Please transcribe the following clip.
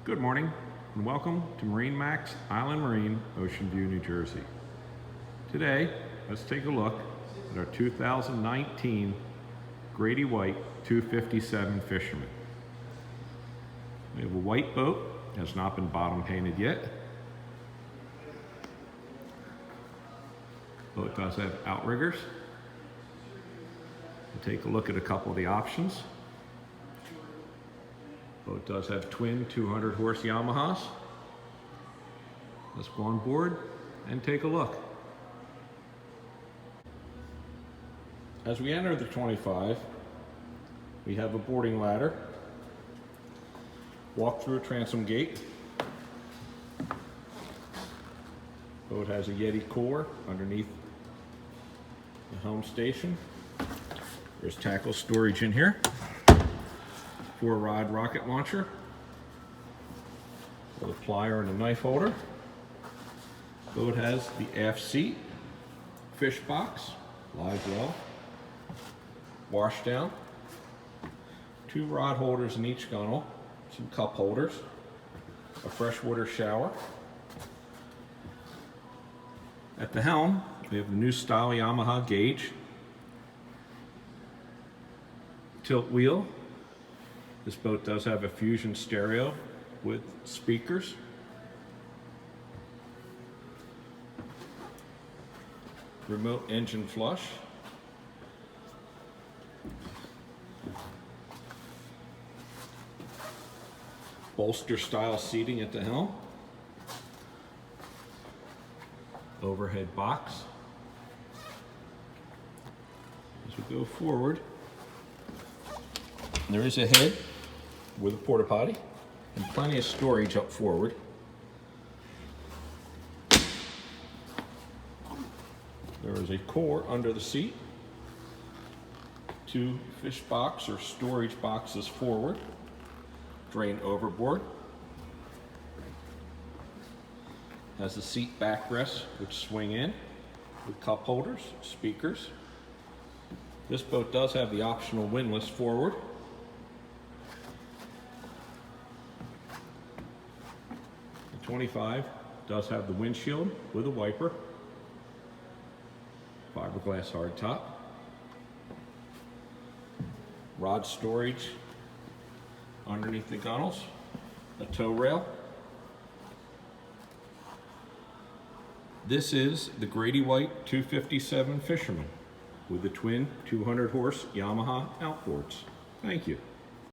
Good morning and welcome to MarineMax Island Marine, Ocean View, New Jersey. Today, let's take a look at our 2019 Grady-White 257 Fisherman. We have a white boat, has not been bottom painted yet. Boat does have outriggers. We'll take a look at a couple of the options. Boat does have twin 200 horse Yamahas. Let's go on board and take a look. As we enter the 25, we have a boarding ladder, walk through a transom gate. Boat has a Yeti cooler underneath the helm station. There's tackle storage in here. 4-rod rocket launcher with a plier and a knife holder. Boat has the aft seat, fish box, live well, wash down, 2 rod holders in each gunnel, some cup holders, a freshwater shower. At the helm, we have the new style Yamaha gauge, tilt wheel. This boat does have a Fusion stereo with speakers. Remote engine flush. Bolster style seating at the helm. Overhead box. As we go forward, there is a head with a porta potty and plenty of storage up forward. There is a core under the seat, 2 fish box or storage boxes forward, drain overboard. Has the seat backrests which swing in with cup holders, speakers. This boat does have the optional windlass forward. The 25 does have the windshield with a wiper, fiberglass hardtop, rod storage underneath the gunnels, a tow rail. This is the Grady-White 257 Fisherman with the twin 200 horse Yamaha outboards. Thank you.